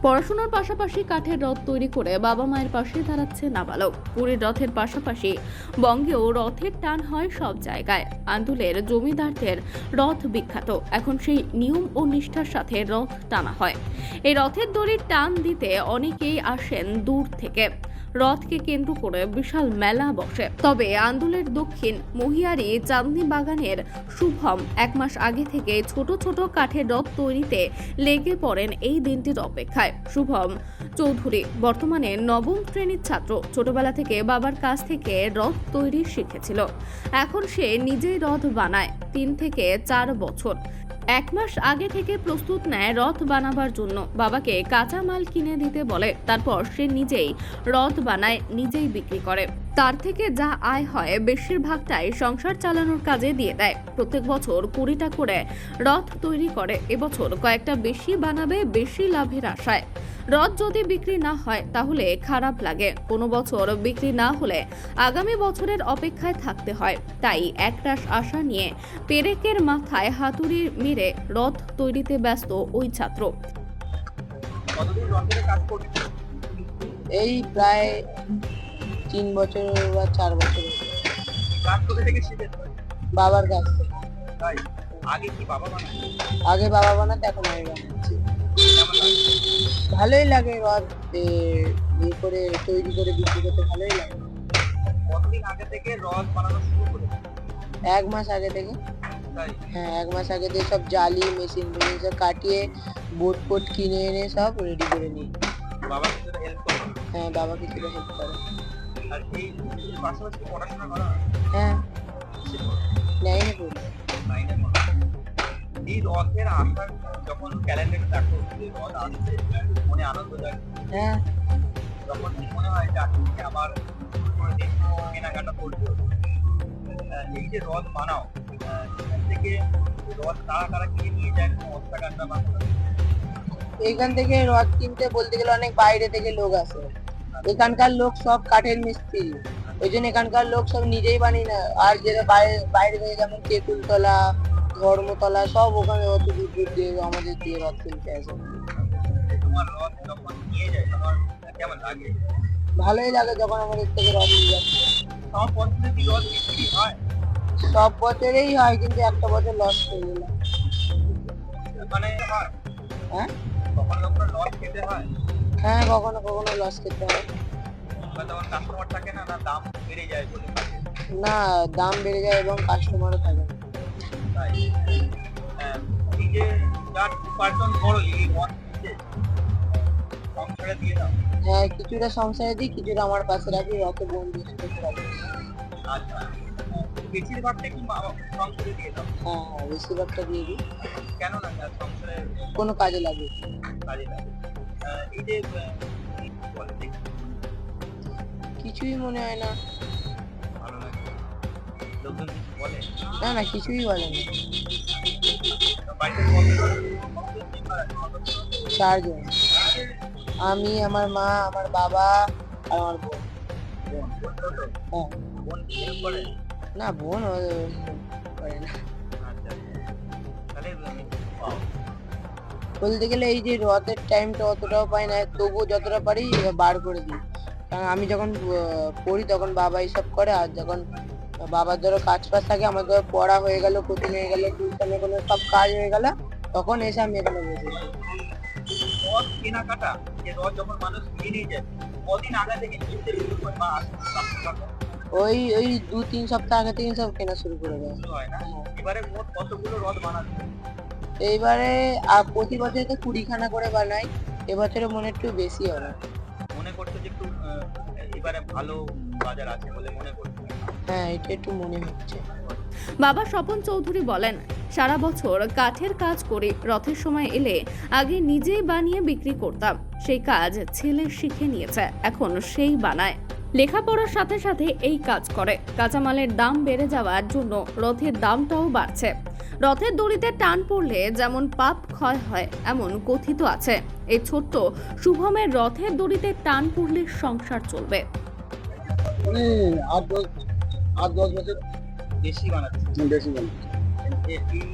পড়াশোনার পাশাপাশি কাঠের রথ তৈরি করে বাবা মায়ের পাশে দাঁড়াচ্ছে নাবালক। পুরীর রথের পাশাপাশি বঙ্গেও রথের টান হয় সব জায়গায়। আন্দুলের জমিদারদের রথ বিখ্যাত। এখন সেই নিয়ম ও নিষ্ঠার সাথে রথ টানা হয়। এই রথের দড়ির টান দিতে অনেকেই আসেন দূর থেকে। রথকে কেন্দ্র করে বিশাল মেলা বসে। তবে আন্দুলের দক্ষিণ মহিয়ারি চাঁদনি বাগানের শুভম 1 মাস আগে থেকে ছোট ছোট কাঠের রথ তৈরিতে লেগে পড়েন এই দিনটির অপেক্ষায়। শুভম চৌধুরী বর্তমানে 9ম শ্রেণীর ছাত্র। ছোটবেলা থেকে বাবার কাছ থেকে রথ তৈরি শিখেছিল। এখন সে নিজেই রথ বানায় 3 থেকে 4 বছর। 1 মাস আগে থেকে প্রস্তুত নেয় রথ বানাবার জন্য। বাবাকে কাঁচা মাল কিনে দিতে বলে। তারপর সে নিজেই রথ বানায়, নিজেই বিক্রি করে। তার থেকে যা আয় হয় বেশিরভাগটাই সংসার চালানোর কাজে দিয়ে দেয়। প্রত্যেক বছর 20টা করে রথ তৈরি করে। এবছর কয়েকটা বেশি বানাবে, বেশি লাভের আশায়। রথ যদি বিক্রি না হয় তাহলে খারাপ লাগে। কোনো বছর বিক্রি না হলে আগামী বছরের অপেক্ষায় থাকতে হয়। তাই একরাশ আশা নিয়ে পেরেকের মাথায় হাতুড়ি মেরে রথ তৈরিতে ব্যস্ত ওই ছাত্র। এই প্রায় 3 বছর বা 4 বছর বাবার কাছ থেকে। আগে বাবা বানাতো, এখন আমি বানাচ্ছি। ভালোই লাগে রথ ইয়ে করে তৈরি করে বিক্রি করতে, ভালোই লাগে। কতদিন আগে থেকে রথ বানানো শুরু করে? 1 মাস আগে থেকে। হ্যাঁ, 1 মাস আগে থেকে সব জালি মেশিন সব কাটিয়ে বোট কিনে এনে সব রেডি করে নিই। বাবা কিছুটা হেল্প করে? হ্যাঁ, বাবা কিছুটা হেল্প করে। আর এই পাশাপাশি পড়াশোনা করা? হ্যাঁ, কিসে পড়ো? 9 এ পড়ি। 9 এ পড়ো। এই রথের আসার যখন ক্যালেন্ডারে দেখো যে রথ আসছে, মনে আনন্দ জাগে? হ্যাঁ। তখন কি মনে হয় যে আজকে আবার শুরু করে দিই, কেনাকাটা করতে হবে? এই যে রথ বানাও, এখান থেকে রথ কারা কিনে নিয়ে যায়, অস্ত্রাগারটা বা এখান থেকে রথ কিনতে বলতে গেলে অনেক বাইরে থেকে লোক আসে। এখানকার লোক সব কাঠের মিস্ত্রি, ওই জন্য এখানকার লোক সব নিজেই বানিয়ে না। আর যেটা বাইরে থেকে যেমন তেঁতুলতলা, ধর্মতলা সব ওখানে অত দূর দূর দিয়ে আমাদের দিয়ে রথ কিনতে আসে। তোমার রথ যখন নিয়ে যায় তোমার কেমন লাগে? ভালোই লাগে যখন আমাদের থেকে রথ নিয়ে যাচ্ছে। সব বছরে কি রথ বিক্রি হয়? সব বছরেই হয়, কিন্তু একটা বছর লস হয়ে গেল। মানে হয়? হ্যাঁ, কখনো লস খেতে হয়? হ্যাঁ, কখনো কখনো লস খেতে হয়। তখন কাস্টমার থাকে না, না দাম বেড়ে যায় বলে? না, দাম বেড়ে যায় এবং কাস্টমারও থাকে না। তাই এই যে যার উপার্জন করো এই রথ থেকে সংসারে দিয়ে দাও? হ্যাঁ, কিছুটা সংসারে দিই, কিছুটা আমার পাশে রাখি, রথে বন্ধু রাখি। আচ্ছা, বেশিরভাগটা কি সংসারে দিয়ে দাও? হ্যাঁ, বেশিরভাগটা দিয়ে দিই। কেন না সংসারে কোনো কাজে লাগে। কাজে লাগে? এই যে বলে দেখি কিছুই মনে হয় না। ভালো লাগে, লোকজন কিছু বলে? না না, কিছুই বলে না। বাড়িতে 4 জন, আমি, আমার মা, আমার বাবা আর আমার বোন। হ্যাঁ। বোন হেল্প করে? না, বোন করে না। আচ্ছা, তাহলে বলতে গেলে এই যে রথের টাইমটা অতটাও পাই না, তবুও যতটা পারি বার করে দিই। কারণ আমি যখন পড়ি তখন বাবা এইসব করে, আর যখন বাবার ধরো কাজ থাকে, আমার ধরো পড়া হয়ে গেল, কোচিং হয়ে গেল, টিউশনে কোনো সব কাজ হয়ে গেল, তখন এসে আমি এখানে বসে। রথ কেনাকাটা, যে রথ যখন মানুষ কিনে যায় কদিন আগে থেকে কিনতে শুরু করে বা ওই 2-3 সপ্তাহ আগে থেকে সব কেনা শুরু করে দেয়। হয় না? এবারে মোট কতগুলো রথ বানাচ্ছে? এইবারে প্রতি বছর তো 20খানা করে বানাই, এবছরে মনে একটু বেশি হবে। মনে করতে যে একটু এবারে ভালো বাজার আছে বলে মনে করতে? হ্যাঁ, এটা একটু মনে হচ্ছে। বাবা স্বপন চৌধুরী বলেন, সারা বছর কাঠের কাজ করে রথের সময় এলে আগে নিজেই বানিয়ে বিক্রি করতাম। সেই কাজ ছেলে শিখে নিয়েছে, এখন সেই বানায়। লেখাপড়ার সাথে সাথে এই কাজ করে। কাঁচামালের দাম বেড়ে যাওয়ার জন্য রথের দামটাও বাড়ছে। রথের দড়িতে টান পড়লে যেমন পাপ ক্ষয় হয়, এমন কথিত আছে। এই ছোট্ট শুভমের রথের দড়িতে টান পড়লে সংসার চলবে। 8-10 বছর বেশি বানাচ্ছে? বেশি বানাই।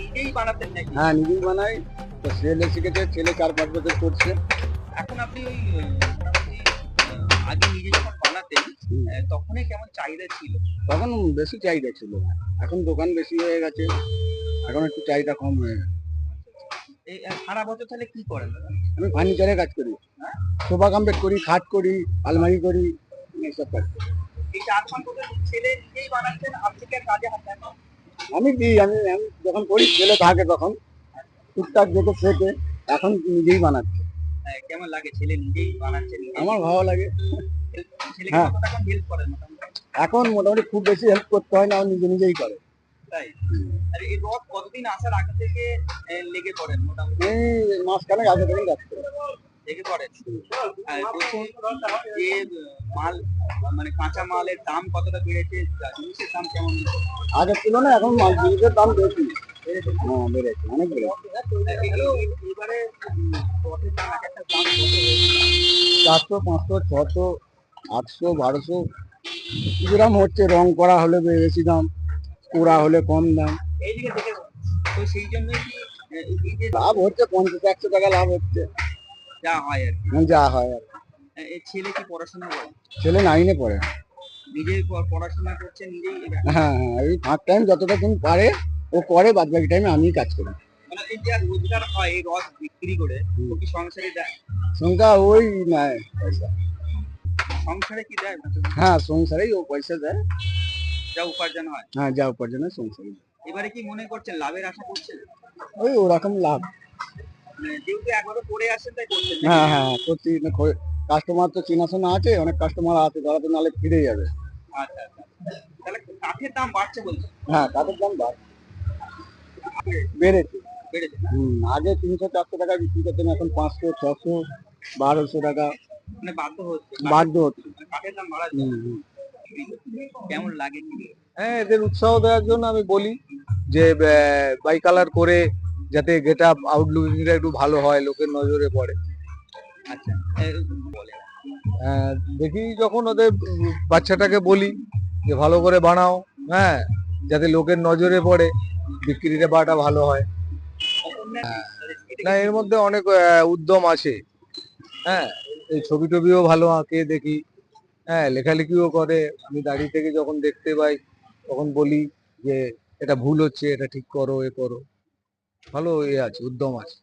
নিজেই বানাতেন নাকি? হ্যাঁ, নিজেই বানাই। তো ছেলে শিখেছে, ছেলে 4-5 বছর করছে। এখন আপনি ওই মোটামুটি আগে নিজে যখন বানাতেন তখনই কেমন চাহিদা ছিল? তখন বেশি চাহিদা ছিল না, এখন দোকান বেশি হয়ে গেছে, এখন একটু চাহিদা কম হয়ে গেছে। এই সারা বছর তাহলে কি করেন দাদা? আমি ফার্নিচারের কাজ করি, হ্যাঁ? সোফা কামপ্লিট করি, খাট করি, আলমারি করি, এইসব কাজ করি। এই 4-5 বছর ছেলে নিজেই বানাচ্ছেন, আপনি কি আর কাজে হাত দেন না? আমি দিই, আমি আমি যখন করি ছেলে থাকে তখন টুকটাক যেতে শেখে, এখন নিজেই বানাচ্ছি। কেমন লাগে ছেলে নিজেই বানাচ্ছে নিজেই? আমার ভালো লাগে। ছেলেকে হ্যাঁ। কতটা হেল্প করেন মোটামুটি? এখন মোটামুটি খুব বেশি হেল্প করতে হয় না, ও নিজে নিজেই করে। তাই? আর এই রথ কতদিন আসার আগে থেকে লেগে পড়েন মোটামুটি? এই মাসখানেক আগে থেকে কাজ করি। লেগে পড়েন। আর বলছি যে মাল মানে কাঁচা মালের দাম কতটা বেড়েছে, জিনিসের দাম কেমন? আগের তুলনায় এখন মাল জিনিসের দাম বেশি। হ্যাঁ, বেড়েছে, অনেক বেড়েছে। এবারে রথের দাম এক একটা দাম কত হয়েছে? 400, 500, 600, 800, 1200 গ্রাম হচ্ছে। রং করা হলে বেশি দাম, কোড়া হলে কম দাম। এইদিকে দেখে তো সেই জন্যই কি এই যে লাভ হচ্ছে 50-100 টাকা লাভ হচ্ছে, যা হয় আর কি। যা হয় আর কি। এই ছেলে কি পড়াশোনা করে? ছেলে 9-এ পড়ে। নিজেই পড়াশোনা করছে নিজেই? হ্যাঁ হ্যাঁ, এই ফাঁক টাইম যতটা দিন পারে ও করে, বাদ বাকি টাইমে আমি কাজ করি। মানে এই যে রোজগার হয় এই রথ বিক্রি করে, ও কি সংসারে দেয়? সংখ্যা ওই নেয় পয়সা। সংসারে কি দেয়? হ্যাঁ, সংসারেই ও পয়সা দেয়। যা উপার্জন হয়। হ্যাঁ, যা উপার্জনের সংসারে দেয়। এবারে কি মনে করছেন লাভের আশা করছেন? ওই ওরকম লাভ। মানে যেহেতু একবারে পড়ে আসেন তাই করছেন নাকি? হ্যাঁ হ্যাঁ, প্রতি কাস্টমার তো চেনাশোনা আছে, অনেক কাস্টমার আছে, তারা তো নালে ফিরে যাবে। আচ্ছা আচ্ছা। তাহলে কাঠের দাম বাড়ছে বলছেন? হ্যাঁ, কাঠের দাম বেড়েছে। বেড়েছে না? আগে 300-400 টাকা বিক্রি করতেন, এখন 500, 600, 1200 টাকা মানে বাধ্য হচ্ছে। বাধ্য হচ্ছে। মানে কাঠের দাম বাড়াচ্ছে। কেমন লাগে কি? হ্যাঁ, এদের উৎসাহ দেওয়ার জন্য আমি বলি যে বাই কালার করে যাতে গেট আপ আউটলুকিংটা একটু ভালো হয়, লোকের নজরে পড়ে। আচ্ছা বলে দেখি যখন ওদের বাচ্চাটাকে বলি যে ভালো করে বানাও, হ্যাঁ, যাতে লোকের নজরে পড়ে, বিক্রিটা বাটা ভালো হয়। না, এর মধ্যে অনেক উদ্যম আছে। হ্যাঁ, এই ছবি টবিও ভালো আঁকে দেখি, হ্যাঁ, লেখালেখিও করে। আমি দাঁড়িয়ে থেকে যখন দেখতে পাই তখন বলি যে এটা ভুল হচ্ছে, এটা ঠিক করো, এ করো। ভালো আছে, উদ্যম আছে।